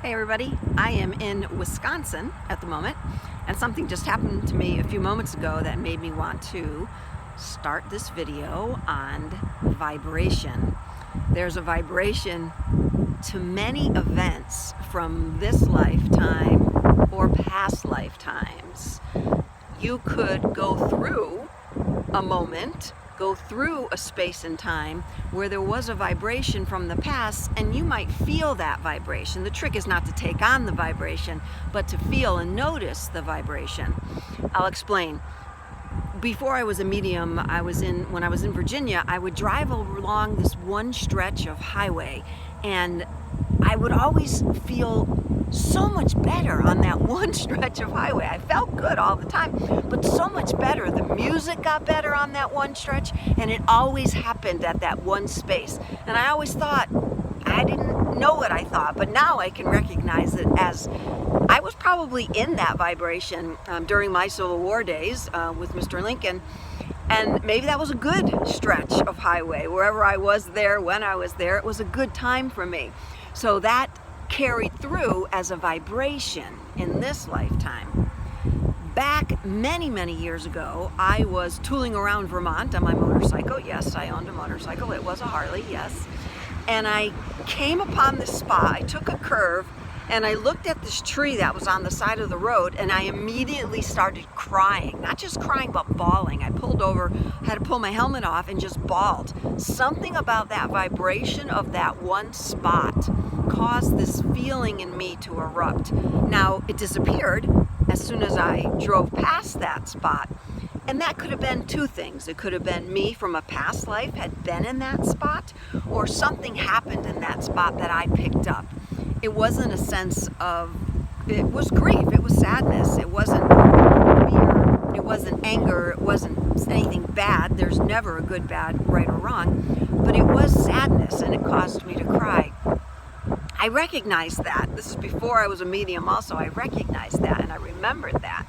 Hey everybody, I am in Wisconsin at the moment, and something just happened to me a few moments ago that made me want to start this video on vibration. There's a vibration to many events from this lifetime or past lifetimes. You could go through a moment, go through a space and time where there was a vibration from the past, and you might feel that vibration. The trick is not to take on the vibration, but to feel and notice the vibration. I'll explain. Before I was a medium, when I was in Virginia, I would drive along this one stretch of highway, and I would always feel so much better on that one stretch of highway. I felt good all the time, but so much better. The music got better on that one stretch, and it always happened at that one space. And I always thought, I didn't know what I thought, but now I can recognize it as I was probably in that vibration during my Civil War days with Mr. Lincoln. And maybe that was a good stretch of highway. Wherever I was there, when I was there, it was a good time for me. So that carried through as a vibration in this lifetime. Back many years ago, I was tooling around Vermont on my motorcycle. Yes, I owned a motorcycle. It was a Harley, yes. And I came upon this spot. I took a curve and I looked at this tree that was on the side of the road, and I immediately started crying. Not just crying, but bawling. I pulled over, had to pull my helmet off, and just bawled. Something about that vibration of that one spot caused this feeling in me to erupt. Now, it disappeared as soon as I drove past that spot. And that could have been two things. It could have been me from a past life had been in that spot, or something happened in that spot that I picked up. It wasn't a sense of, it was grief, it was sadness, it wasn't fear, it wasn't anger, it wasn't anything bad. There's never a good, bad, right or wrong, but it was sadness, and it caused me to cry. I recognized that. This is before I was a medium also. I recognized that and I remembered that.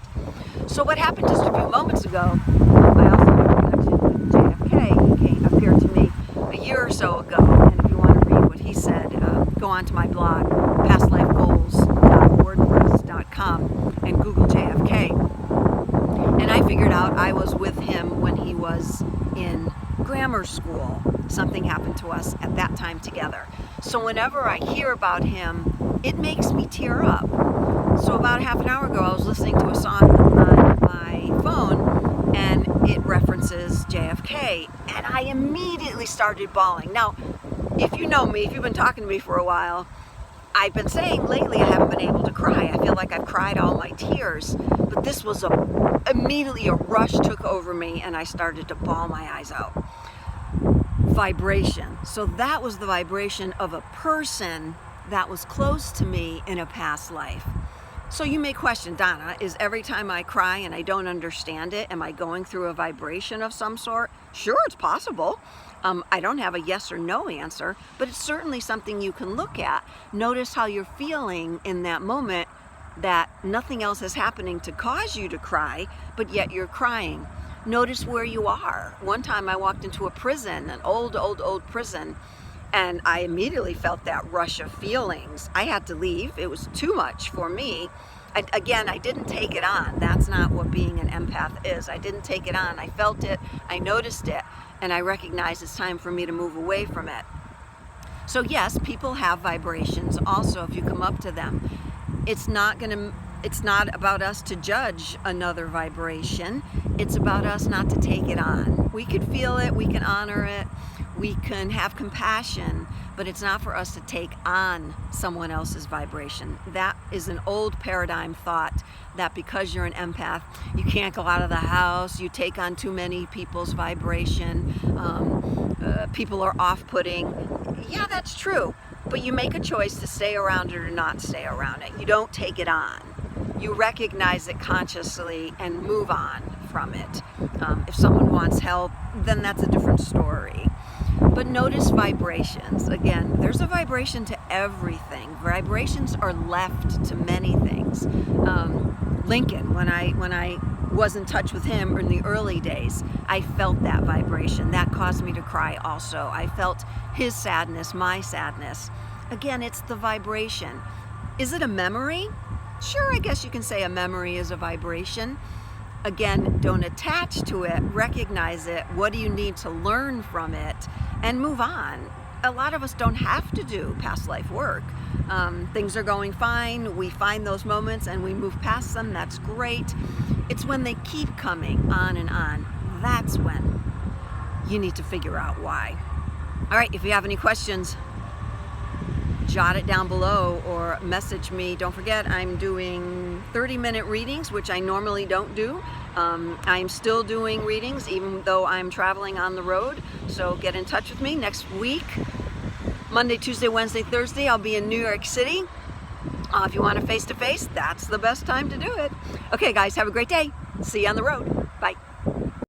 So what happened just a few moments ago, I also have a connection with JFK. He appeared to me a year or so ago, and if you want to read what he said, go on to my blog, pastlifegoals.wordpress.com, and Google JFK. And I figured out I was with him when he was in grammar school. Something happened to us at that time together. So whenever I hear about him, it makes me tear up. So about half an hour ago, I was listening to a song on my phone, and it references JFK, and I immediately started bawling. Now, if you know me, if you've been talking to me for a while, I've been saying lately I haven't been able to cry. I feel like I've cried all my tears, but this was immediately a rush took over me, and I started to bawl my eyes out. Vibration. So that was the vibration of a person that was close to me in a past life. So you may question, Donna, is every time I cry and I don't understand it, am I going through a vibration of some sort? Sure, it's possible. I don't have a yes or no answer, but it's certainly something you can look at. Notice how you're feeling in that moment, that nothing else is happening to cause you to cry, but yet you're crying. Notice where you are. One time I walked into a prison, an old prison, and I immediately felt that rush of feelings. I had to leave. It was too much for me. Again, I didn't take it on. That's not what being an empath is. I didn't take it on. I felt it, I noticed it, and I recognized it's time for me to move away from it. So yes, people have vibrations also if you come up to them. It's not about us to judge another vibration. It's about us not to take it on. We could feel it, we can honor it, we can have compassion, but it's not for us to take on someone else's vibration. That is an old paradigm thought that because you're an empath, you can't go out of the house, you take on too many people's vibration, people are off-putting. Yeah, that's true, but you make a choice to stay around it or not stay around it. You don't take it on. You recognize it consciously and move on from it. If someone wants help, then that's a different story. But notice vibrations. Again, there's a vibration to everything. Vibrations are left to many things. Lincoln, when I was in touch with him in the early days, I felt that vibration. That caused me to cry also. I felt his sadness, my sadness. Again, it's the vibration. Is it a memory? Sure, I guess you can say a memory is a vibration. Again, don't attach to it, recognize it. What do you need to learn from it? And move on. A lot of us don't have to do past life work. Things are going fine, we find those moments and we move past them, that's great. It's when they keep coming on and on, that's when you need to figure out why. All right, if you have any questions, jot it down below or message me. Don't forget, I'm doing 30-minute readings, which I normally don't do. I'm still doing readings even though I'm traveling on the road. So get in touch with me next week. Monday, Tuesday, Wednesday, Thursday, I'll be in New York City. If you want a face-to-face, that's the best time to do it. Okay, guys, have a great day. See you on the road.